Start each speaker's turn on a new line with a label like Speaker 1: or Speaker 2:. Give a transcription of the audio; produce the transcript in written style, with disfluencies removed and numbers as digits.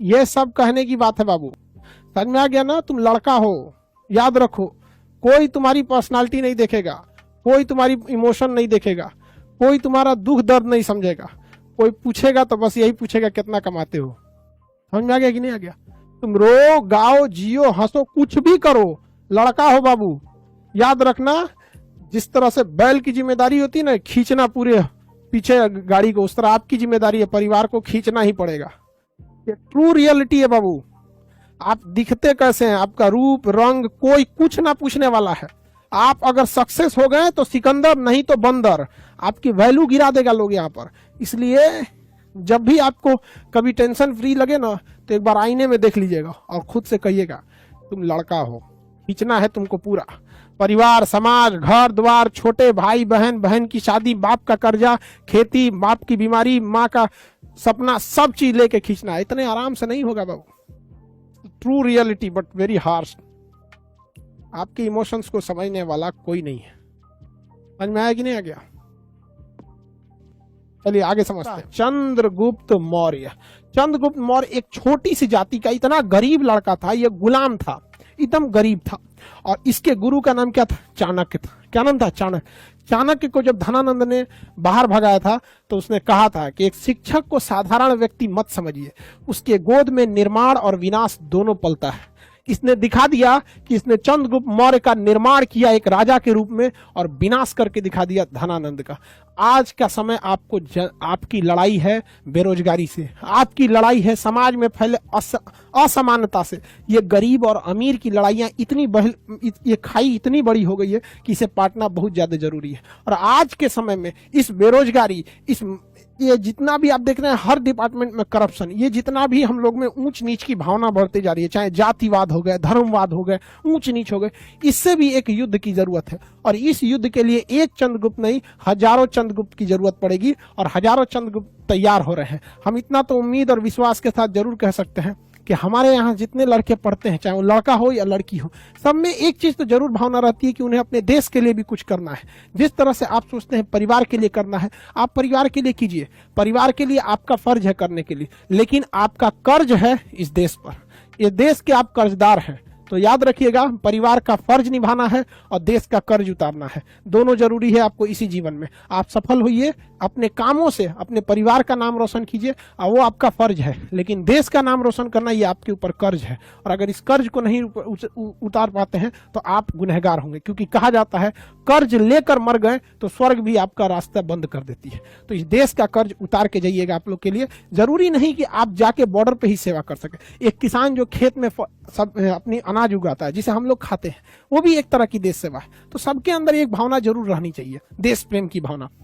Speaker 1: ये सब कहने की बात है बाबू, समझ में आ गया ना। तुम लड़का हो, याद रखो, कोई तुम्हारी पर्सनालिटी नहीं देखेगा, कोई तुम्हारी इमोशन नहीं देखेगा, कोई तुम्हारा दुख दर्द नहीं समझेगा। कोई पूछेगा तो बस यही पूछेगा कितना कमाते हो। समझ में आ गया कि नहीं आ गया? तुम रो, गाओ, जियो, हंसो, कुछ भी करो, लड़का हो बाबू। याद रखना, जिस तरह से बैल की जिम्मेदारी होती है ना खींचना पूरे पीछे गाड़ी को, उस तरह आपकी जिम्मेदारी है, परिवार को खींचना ही पड़ेगा। ये ट्रू रियलिटी है बाबू। आप दिखते कैसे हैं, आपका रूप रंग कोई कुछ ना पूछने वाला है। आप अगर सक्सेस हो गए तो सिकंदर, नहीं तो बंदर। आपकी वैल्यू गिरा देगा लोग यहाँ पर। इसलिए जब भी आपको कभी टेंशन फ्री लगे ना तो एक बार आईने में देख लीजिएगा और खुद से कहिएगा तुम लड़का हो, खींचना है तुमको पूरा। परिवार, समाज, घर द्वार, छोटे भाई बहन, बहन की शादी, बाप का कर्जा, खेती, बाप की बीमारी, माँ का सपना, सब चीज लेके खींचना है। इतने आराम से नहीं होगा बाबू। True reality but very harsh. आपके इमोशंस को समझने वाला कोई नहीं है। समझ में आया कि नहीं आ गया? चलिए आगे समझते हैं। चंद्रगुप्त मौर्य। चंद्रगुप्त मौर्य एक छोटी सी जाति का इतना गरीब लड़का था, यह गुलाम था, एकदम गरीब था। और इसके गुरु का नाम क्या था? चाणक्य था। क्या नाम था? चाणक्य। चाणक्य को जब धनानंद ने बाहर भगाया था तो उसने कहा था कि एक शिक्षक को साधारण व्यक्ति मत समझिए, उसके गोद में निर्माण और विनाश दोनों पलता है। इसने दिखा दिया कि इसने चंद्रगुप्त मौर्य का निर्माण किया एक राजा के रूप में और विनाश करके दिखा दिया धनानंद का। आज का समय आपको आपकी लड़ाई है बेरोजगारी से, आपकी लड़ाई है समाज में फैले असमानता से। ये गरीब और अमीर की लड़ाइयां ये खाई इतनी बड़ी हो गई है कि इसे पाटना बहुत ज्यादा जरूरी है। और आज के समय में इस बेरोजगारी, ये जितना भी आप देख रहे हैं हर डिपार्टमेंट में करप्शन, ये जितना भी हम लोग में ऊंच नीच की भावना बढ़ती जा रही है, चाहे जातिवाद हो गए, धर्मवाद हो गए, ऊंच नीच हो गए, इससे भी एक युद्ध की जरूरत है। और इस युद्ध के लिए एक चंद्रगुप्त नहीं, हजारों चंद्रगुप्त की जरूरत पड़ेगी और हजारों चंद्रगुप्त तैयार हो रहे हैं। हम इतना तो उम्मीद और विश्वास के साथ जरूर कह सकते हैं कि हमारे यहाँ जितने लड़के पढ़ते हैं, चाहे वो लड़का हो या लड़की हो, सब में एक चीज तो जरूर भावना रहती है कि उन्हें अपने देश के लिए भी कुछ करना है। जिस तरह से आप सोचते हैं परिवार के लिए करना है, आप परिवार के लिए कीजिए। परिवार के लिए आपका फर्ज है करने के लिए, लेकिन आपका कर्ज है इस देश पर। इस देश के आप कर्जदार हैं। तो याद रखिएगा, परिवार का फर्ज निभाना है और देश का कर्ज उतारना है। दोनों जरूरी है आपको इसी जीवन में। आप सफल होइए, अपने कामों से अपने परिवार का नाम रोशन कीजिए और वो आपका फर्ज है, लेकिन देश का नाम रोशन करना ये आपके ऊपर कर्ज है। और अगर इस कर्ज को नहीं उतार पाते हैं तो आप गुनहगार होंगे, क्योंकि कहा जाता है कर्ज लेकर मर गए तो स्वर्ग भी आपका रास्ता बंद कर देती है। तो इस देश का कर्ज उतार के जाइएगा आप लोग के लिए। जरूरी नहीं कि आप जाके बॉर्डर पे ही सेवा कर सके। एक किसान जो खेत में अपनी अनाज उगाता है जिसे हम लोग खाते हैं, वो भी एक तरह की देश सेवा है। तो सबके अंदर एक भावना जरूर रहनी चाहिए, देश प्रेम की भावना।